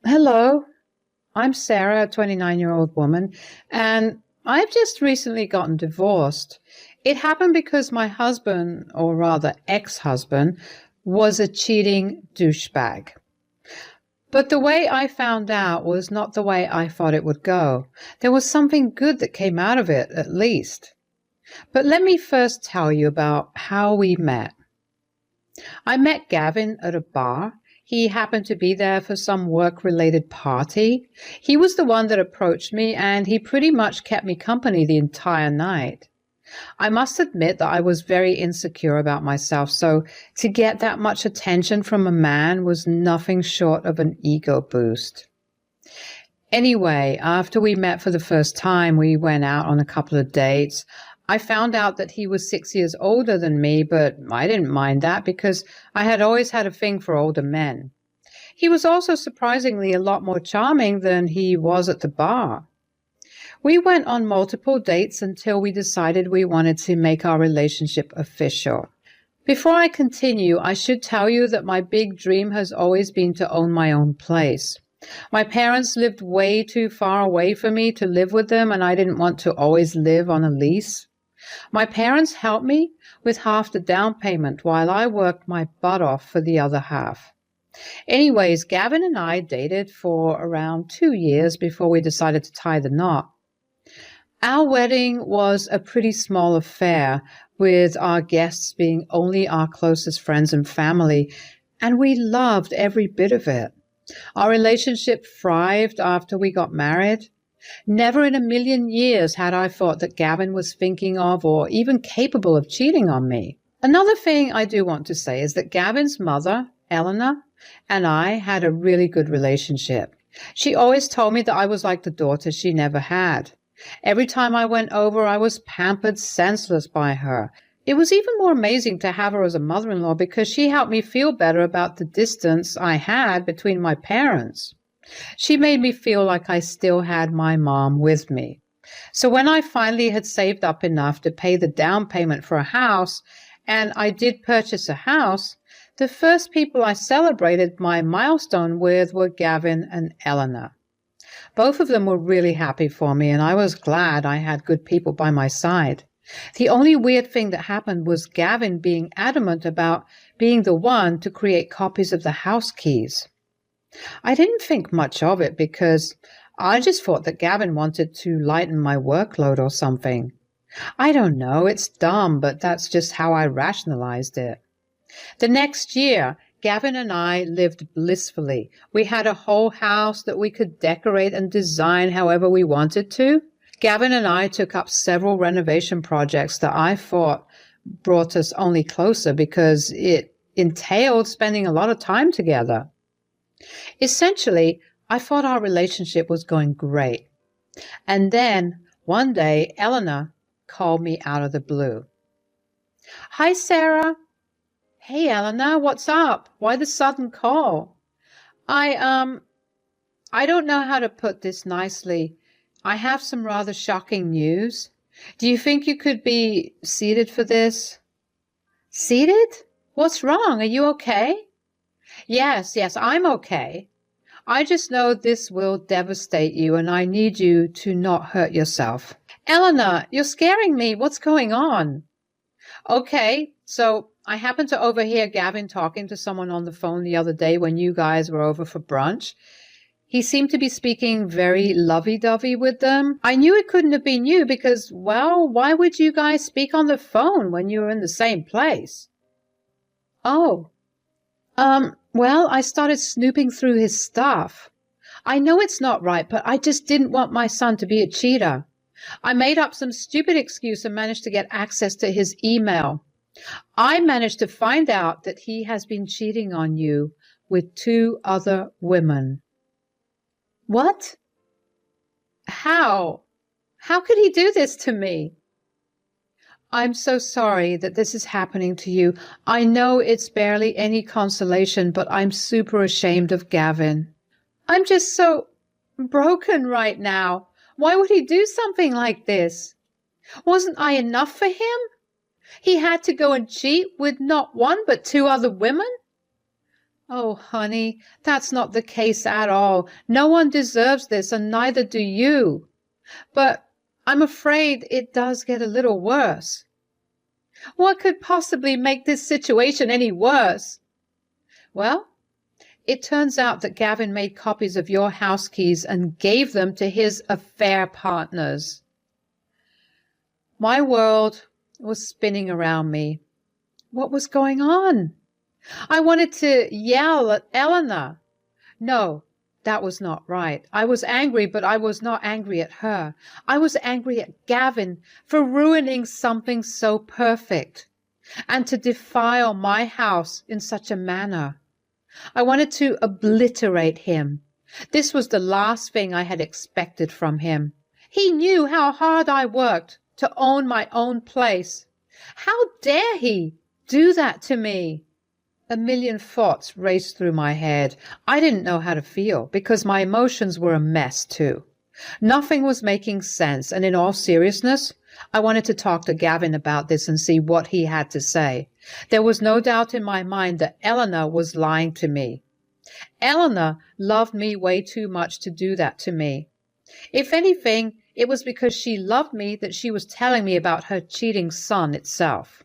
Hello, I'm Sarah, a 29-year-old woman, and I've just recently gotten divorced. It happened because my husband, or rather ex-husband, was a cheating douchebag. But the way I found out was not the way I thought it would go. There was something good that came out of it, at least. But let me first tell you about how we met. I met Gavin at a bar. He happened to be there for some work-related party. He was the one that approached me, and he pretty much kept me company the entire night. I must admit that I was very insecure about myself, so to get that much attention from a man was nothing short of an ego boost. Anyway, after we met for the first time, we went out on a couple of dates. I found out that he was 6 years older than me, but I didn't mind that because I had always had a thing for older men. He was also surprisingly a lot more charming than he was at the bar. We went on multiple dates until we decided we wanted to make our relationship official. Before I continue, I should tell you that my big dream has always been to own my own place. My parents lived way too far away for me to live with them, and I didn't want to always live on a lease. My parents helped me with half the down payment while I worked my butt off for the other half. Anyways, Gavin and I dated for around 2 years before we decided to tie the knot. Our wedding was a pretty small affair, with our guests being only our closest friends and family, and we loved every bit of it. Our relationship thrived after we got married. Never in a million years had I thought that Gavin was thinking of or even capable of cheating on me. Another thing I do want to say is that Gavin's mother, Eleanor, and I had a really good relationship. She always told me that I was like the daughter she never had. Every time I went over, I was pampered senseless by her. It was even more amazing to have her as a mother-in-law because she helped me feel better about the distance I had between my parents. She made me feel like I still had my mom with me. So when I finally had saved up enough to pay the down payment for a house, and I did purchase a house, the first people I celebrated my milestone with were Gavin and Eleanor. Both of them were really happy for me, and I was glad I had good people by my side. The only weird thing that happened was Gavin being adamant about being the one to create copies of the house keys. I didn't think much of it because I just thought that Gavin wanted to lighten my workload or something. I don't know, it's dumb, but that's just how I rationalized it. The next year, Gavin and I lived blissfully. We had a whole house that we could decorate and design however we wanted to. Gavin and I took up several renovation projects that I thought brought us only closer because it entailed spending a lot of time together. Essentially, I thought our relationship was going great. And then, one day, Eleanor called me out of the blue. "Hi, Sarah." "Hey, Eleanor, what's up? Why the sudden call?" I, I don't know how to put this nicely. I have some rather shocking news. Do you think you could be seated for this?" "Seated? What's wrong? Are you okay?" Yes, I'm okay. I just know this will devastate you, and I need you to not hurt yourself." "Eleanor, you're scaring me. What's going on?" "Okay, so I happened to overhear Gavin talking to someone on the phone the other day when you guys were over for brunch. He seemed to be speaking very lovey-dovey with them. I knew it couldn't have been you because, well, why would you guys speak on the phone when you were in the same place?" "Oh, well, I started snooping through his stuff. I know it's not right, but I just didn't want my son to be a cheater. I made up some stupid excuse and managed to get access to his email. I managed to find out that he has been cheating on you with 2 other women." "What? How? How could he do this to me?" "I'm so sorry that this is happening to you. I know it's barely any consolation, but I'm super ashamed of Gavin. I'm just so broken right now. Why would he do something like this? Wasn't I enough for him? He had to go and cheat with not one but 2 other women? Oh, honey, that's not the case at all. No one deserves this, and neither do you. But I'm afraid it does get a little worse. What could possibly make this situation any worse? Well, it turns out that Gavin made copies of your house keys and gave them to his affair partners. My world was spinning around me. What was going on? I wanted to yell at Eleanor. No, that was not right. I was angry, but I was not angry at her. I was angry at Gavin for ruining something so perfect and to defile my house in such a manner. I wanted to obliterate him. This was the last thing I had expected from him. He knew how hard I worked to own my own place. How dare he do that to me? A million thoughts raced through my head. I didn't know how to feel because my emotions were a mess too. Nothing was making sense, and in all seriousness, I wanted to talk to Gavin about this and see what he had to say. There was no doubt in my mind that Eleanor was lying to me. Eleanor loved me way too much to do that to me. If anything, it was because she loved me that she was telling me about her cheating son itself.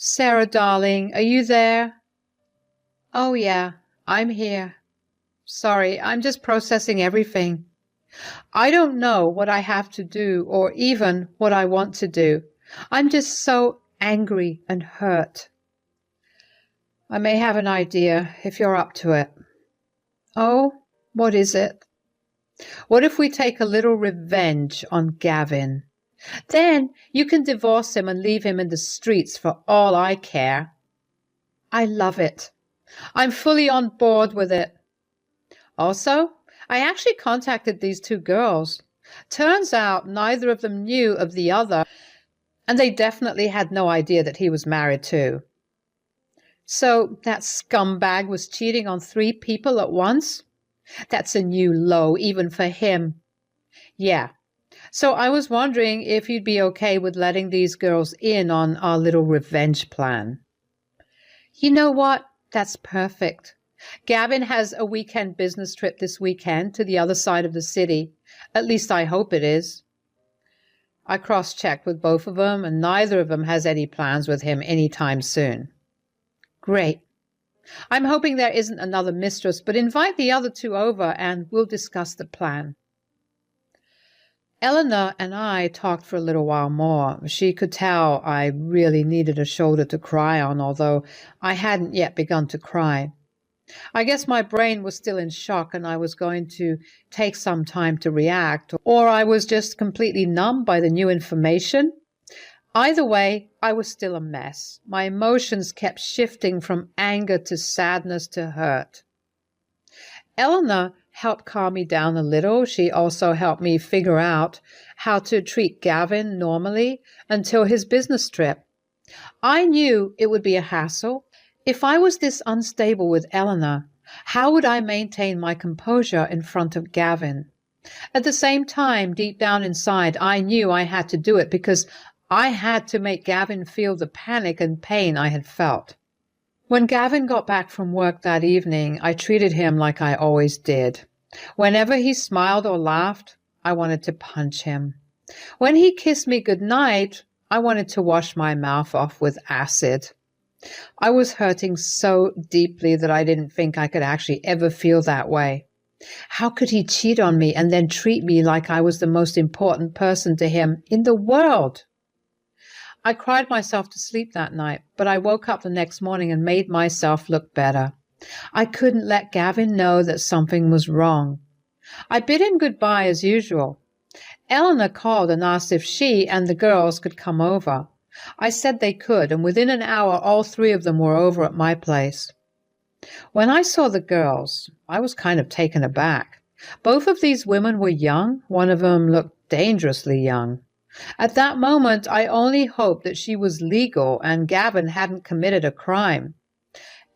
Sarah, darling, are you there? Oh, yeah, I'm here. Sorry, I'm just processing everything. I don't know what I have to do or even what I want to do. I'm just so angry and hurt. I may have an idea if you're up to it. Oh, what is it? What if we take a little revenge on Gavin? Then you can divorce him and leave him in the streets for all I care. I love it. I'm fully on board with it. Also, I actually contacted these two girls. Turns out neither of them knew of the other, and they definitely had no idea that he was married too. So that scumbag was cheating on 3 people at once? That's a new low, even for him. Yeah. So I was wondering if you'd be okay with letting these girls in on our little revenge plan. You know what? That's perfect. Gavin has a weekend business trip this weekend to the other side of the city. At least I hope it is. I cross-checked with both of them, and neither of them has any plans with him anytime soon. Great. I'm hoping there isn't another mistress, but invite the other 2 over and we'll discuss the plan. Eleanor and I talked for a little while more. She could tell I really needed a shoulder to cry on, although I hadn't yet begun to cry. I guess my brain was still in shock and I was going to take some time to react, or I was just completely numb by the new information. Either way, I was still a mess. My emotions kept shifting from anger to sadness to hurt. Eleanor helped calm me down a little. She also helped me figure out how to treat Gavin normally until his business trip. I knew it would be a hassle. If I was this unstable with Eleanor, how would I maintain my composure in front of Gavin? At the same time, deep down inside, I knew I had to do it because I had to make Gavin feel the panic and pain I had felt. When Gavin got back from work that evening, I treated him like I always did. Whenever he smiled or laughed, I wanted to punch him. When he kissed me goodnight, I wanted to wash my mouth off with acid. I was hurting so deeply that I didn't think I could actually ever feel that way. How could he cheat on me and then treat me like I was the most important person to him in the world? I cried myself to sleep that night, but I woke up the next morning and made myself look better. I couldn't let Gavin know that something was wrong. I bid him goodbye as usual. Eleanor called and asked if she and the girls could come over. I said they could, and within an hour all 3 of them were over at my place. When I saw the girls, I was kind of taken aback. Both of these women were young. One of them looked dangerously young. At that moment, I only hoped that she was legal and Gavin hadn't committed a crime.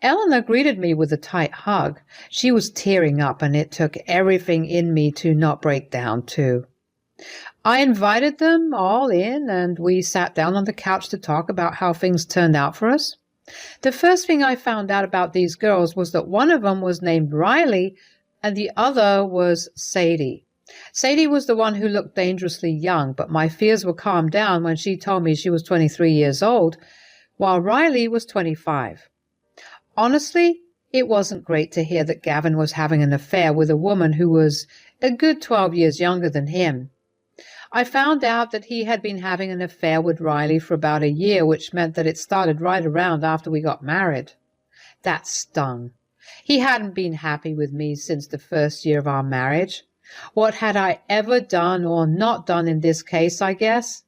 Eleanor greeted me with a tight hug. She was tearing up, and it took everything in me to not break down, too. I invited them all in, and we sat down on the couch to talk about how things turned out for us. The first thing I found out about these girls was that one of them was named Riley and the other was Sadie. Sadie was the one who looked dangerously young, but my fears were calmed down when she told me she was 23 years old, while Riley was 25. Honestly, it wasn't great to hear that Gavin was having an affair with a woman who was a good 12 years younger than him. I found out that he had been having an affair with Riley for about a year, which meant that it started right around after we got married. That stung. He hadn't been happy with me since the first year of our marriage. What had I ever done or not done in this case, I guess?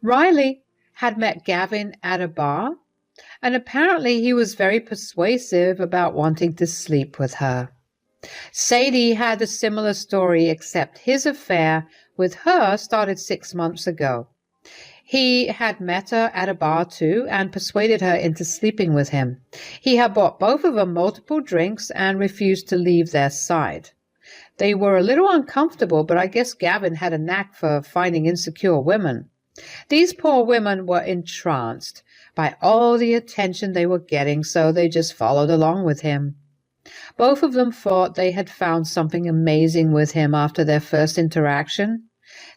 Riley had met Gavin at a bar, and apparently he was very persuasive about wanting to sleep with her. Sadie had a similar story, except his affair with her started 6 months ago. He had met her at a bar too and persuaded her into sleeping with him. He had bought both of them multiple drinks and refused to leave their side. They were a little uncomfortable, but I guess Gavin had a knack for finding insecure women. These poor women were entranced by all the attention they were getting, so they just followed along with him. Both of them thought they had found something amazing with him after their first interaction.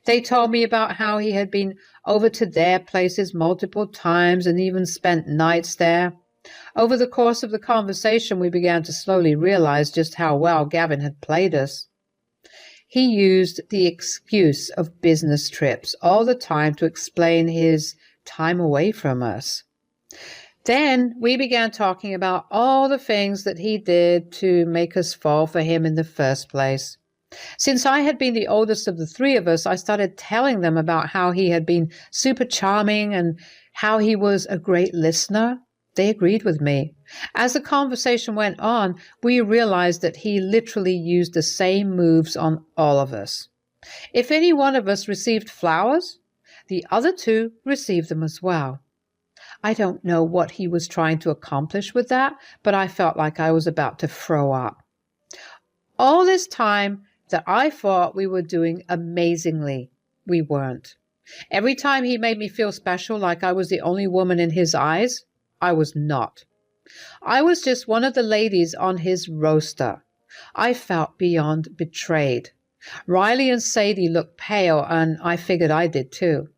They told me about how he had been over to their places multiple times and even spent nights there. Over the course of the conversation, we began to slowly realize just how well Gavin had played us. He used the excuse of business trips all the time to explain his time away from us. Then we began talking about all the things that he did to make us fall for him in the first place. Since I had been the oldest of the three of us, I started telling them about how he had been super charming and how he was a great listener. They agreed with me. As the conversation went on, we realized that he literally used the same moves on all of us. If any one of us received flowers, the other two received them as well. I don't know what he was trying to accomplish with that, but I felt like I was about to throw up. All this time that I thought we were doing amazingly, we weren't. Every time he made me feel special, like I was the only woman in his eyes, I was not. I was just one of the ladies on his roster. I felt beyond betrayed. Riley and Sadie looked pale, and I figured I did too.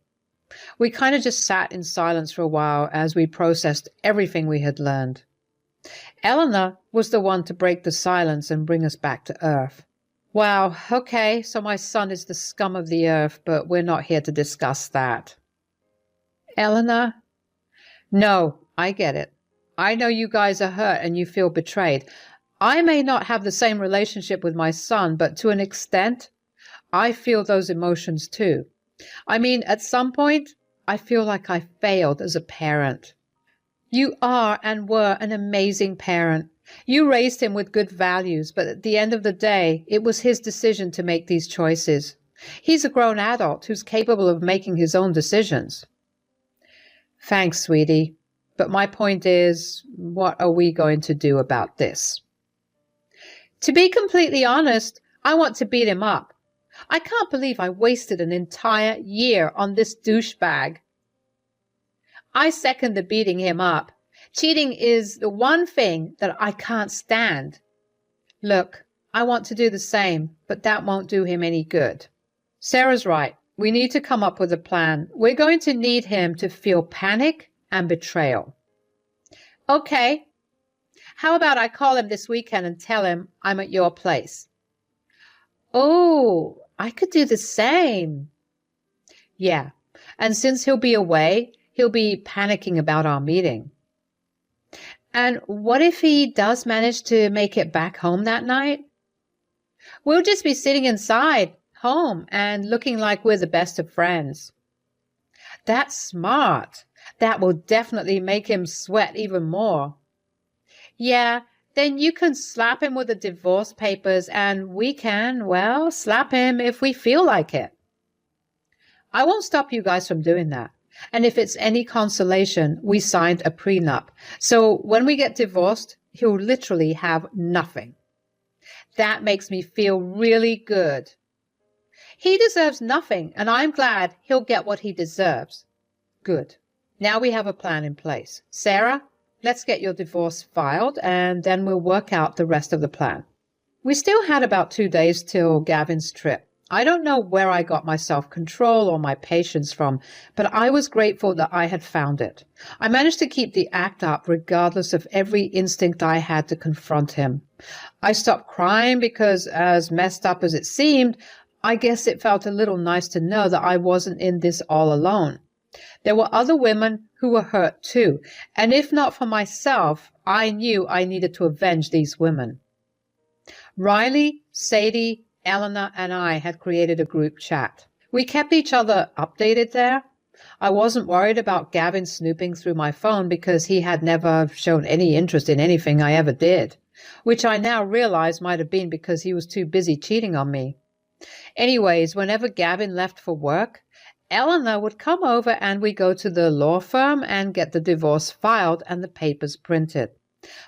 We kind of just sat in silence for a while as we processed everything we had learned. Eleanor was the one to break the silence and bring us back to earth. Wow, okay, so my son is the scum of the earth, but we're not here to discuss that. Eleanor? No, I get it. I know you guys are hurt and you feel betrayed. I may not have the same relationship with my son, but to an extent, I feel those emotions too. I mean, at some point, I feel like I failed as a parent. You are and were an amazing parent. You raised him with good values, but at the end of the day, it was his decision to make these choices. He's a grown adult who's capable of making his own decisions. Thanks, sweetie. But my point is, what are we going to do about this? To be completely honest, I want to beat him up. I can't believe I wasted an entire year on this douchebag. I second the beating him up. Cheating is the one thing that I can't stand. Look, I want to do the same, but that won't do him any good. Sarah's right. We need to come up with a plan. We're going to need him to feel panic and betrayal. Okay. How about I call him this weekend and tell him I'm at your place? Oh, I could do the same. Yeah, and since he'll be away, he'll be panicking about our meeting. And what if he does manage to make it back home that night? We'll just be sitting inside, home, and looking like we're the best of friends. That's smart. That will definitely make him sweat even more. Yeah, then you can slap him with the divorce papers and we can, well, slap him if we feel like it. I won't stop you guys from doing that. And if it's any consolation, we signed a prenup. So when we get divorced, he'll literally have nothing. That makes me feel really good. He deserves nothing, and I'm glad he'll get what he deserves. Good. Now we have a plan in place. Sarah, Let's get your divorce filed, and then we'll work out the rest of the plan. We still had about 2 days till Gavin's trip. I don't know where I got my self-control or my patience from, but I was grateful that I had found it. I managed to keep the act up regardless of every instinct I had to confront him. I stopped crying because, as messed up as it seemed, I guess it felt a little nice to know that I wasn't in this all alone. There were other women who were hurt too, and if not for myself, I knew I needed to avenge these women. Riley, Sadie, Eleanor, and I had created a group chat. We kept each other updated there. I wasn't worried about Gavin snooping through my phone because he had never shown any interest in anything I ever did, which I now realize might have been because he was too busy cheating on me. Anyways, whenever Gavin left for work, Eleanor would come over and we'd go to the law firm and get the divorce filed and the papers printed.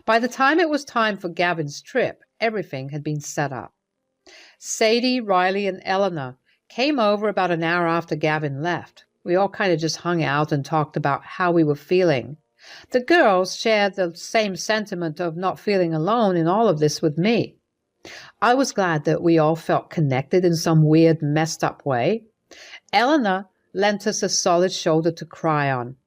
By the time it was time for Gavin's trip, everything had been set up. Sadie, Riley, and Eleanor came over about an hour after Gavin left. We all kind of just hung out and talked about how we were feeling. The girls shared the same sentiment of not feeling alone in all of this with me. I was glad that we all felt connected in some weird, messed up way. Eleanor lent us a solid shoulder to cry on.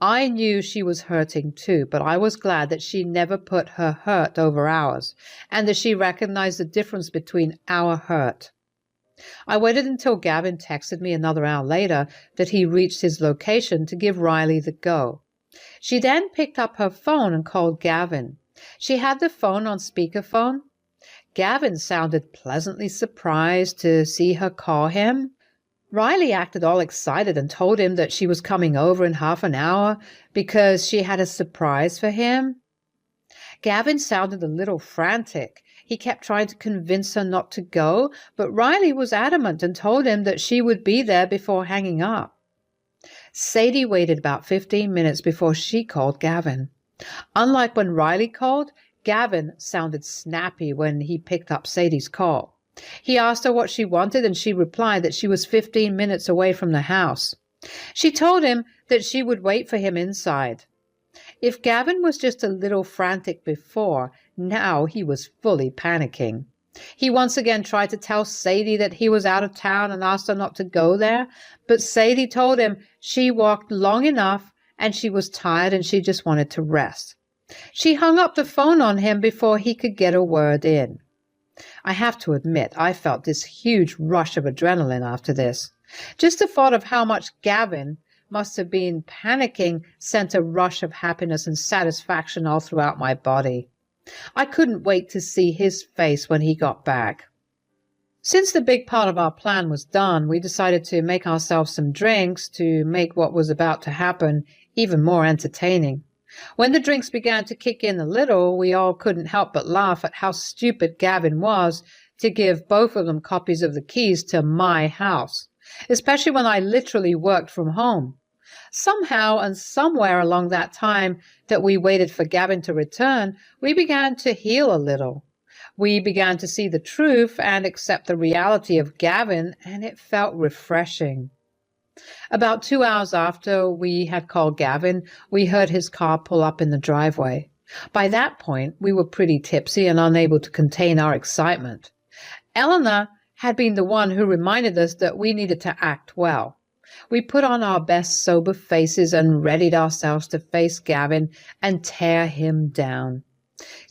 I knew she was hurting too, but I was glad that she never put her hurt over ours, and that she recognized the difference between our hurt. I waited until Gavin texted me another hour later that he reached his location to give Riley the go. She then picked up her phone and called Gavin. She had the phone on speakerphone. Gavin sounded pleasantly surprised to see her call him. Riley acted all excited and told him that she was coming over in half an hour because she had a surprise for him. Gavin sounded a little frantic. He kept trying to convince her not to go, but Riley was adamant and told him that she would be there before hanging up. Sadie waited about 15 minutes before she called Gavin. Unlike when Riley called, Gavin sounded snappy when he picked up Sadie's call. He asked her what she wanted, and she replied that she was 15 minutes away from the house. She told him that she would wait for him inside. If Gavin was just a little frantic before, now he was fully panicking. He once again tried to tell Sadie that he was out of town and asked her not to go there, but Sadie told him she walked long enough and she was tired and she just wanted to rest. She hung up the phone on him before he could get a word in. I have to admit, I felt this huge rush of adrenaline after this. Just the thought of how much Gavin must have been panicking sent a rush of happiness and satisfaction all throughout my body. I couldn't wait to see his face when he got back. Since the big part of our plan was done, we decided to make ourselves some drinks to make what was about to happen even more entertaining. When the drinks began to kick in a little, we all couldn't help but laugh at how stupid Gavin was to give both of them copies of the keys to my house, especially when I literally worked from home. Somehow and somewhere along that time that we waited for Gavin to return, we began to heal a little. We began to see the truth and accept the reality of Gavin, and it felt refreshing. About 2 hours after we had called Gavin, we heard his car pull up in the driveway. By that point, we were pretty tipsy and unable to contain our excitement. Eleanor had been the one who reminded us that we needed to act well. We put on our best sober faces and readied ourselves to face Gavin and tear him down.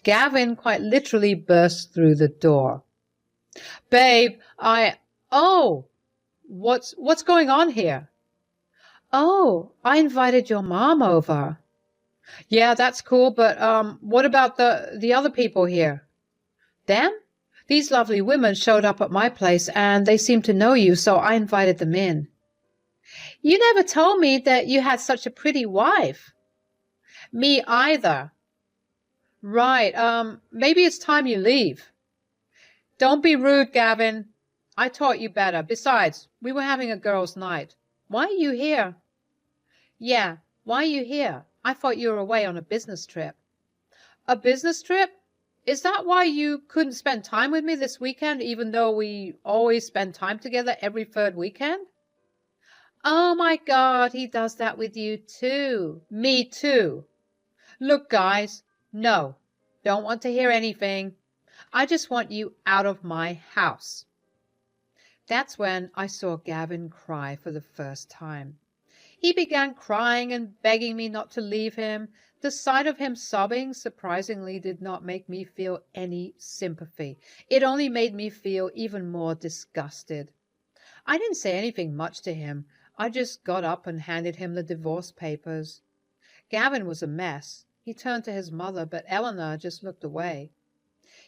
Gavin quite literally burst through the door. "Babe, Oh! What's going on here?" "Oh, I invited your mom over." "Yeah, that's cool, but what about the other people here?" "Them? These lovely women showed up at my place and they seem to know you, so I invited them in." "You never told me that you had such a pretty wife." "Me either." "Right, maybe it's time you leave." "Don't be rude, Gavin. I taught you better. Besides, we were having a girls' night. Why are you here?" "Yeah, why are you here? I thought you were away on a business trip." "A business trip? Is that why you couldn't spend time with me this weekend, even though we always spend time together every third weekend?" "Oh my God, he does that with you too." "Me too." Look, guys, no, don't want to hear anything. I just want you out of my house. That's when I saw Gavin cry for the first time. He began crying and begging me not to leave him. The sight of him sobbing surprisingly did not make me feel any sympathy. It only made me feel even more disgusted. I didn't say anything much to him. I just got up and handed him the divorce papers. Gavin was a mess. He turned to his mother, but Eleanor just looked away.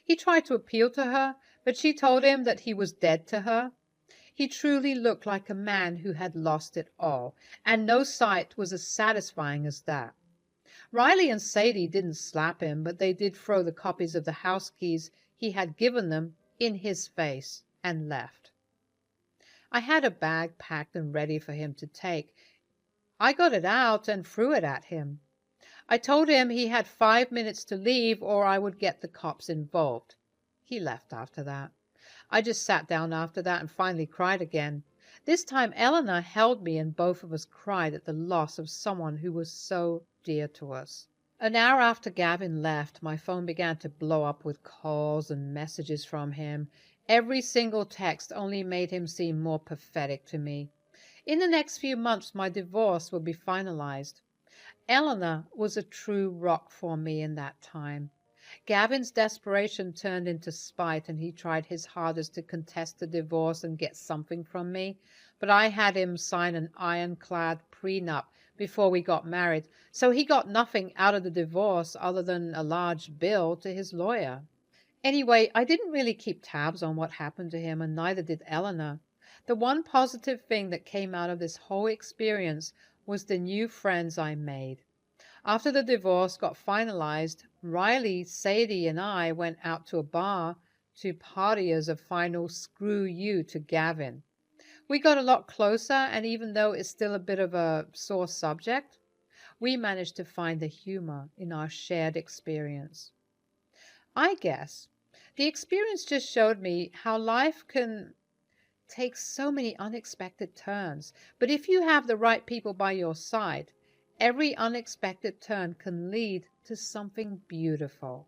He tried to appeal to her, but she told him that he was dead to her. He truly looked like a man who had lost it all, and no sight was as satisfying as that. Riley and Sadie didn't slap him, but they did throw the copies of the house keys he had given them in his face and left. I had a bag packed and ready for him to take. I got it out and threw it at him. I told him he had 5 minutes to leave or I would get the cops involved. He left after that. I just sat down after that and finally cried again. This time Eleanor held me and both of us cried at the loss of someone who was so dear to us. An hour after Gavin left, my phone began to blow up with calls and messages from him. Every single text only made him seem more pathetic to me. In the next few months, my divorce would be finalized. Eleanor was a true rock for me in that time. Gavin's desperation turned into spite, and he tried his hardest to contest the divorce and get something from me. But I had him sign an ironclad prenup before we got married, so he got nothing out of the divorce other than a large bill to his lawyer. Anyway, I didn't really keep tabs on what happened to him, and neither did Eleanor. The one positive thing that came out of this whole experience was the new friends I made. After the divorce got finalized, Riley, Sadie, and I went out to a bar to party as a final screw you to Gavin. We got a lot closer, and even though it's still a bit of a sore subject, we managed to find the humor in our shared experience. I guess the experience just showed me how life can take so many unexpected turns, but if you have the right people by your side, every unexpected turn can lead to something beautiful.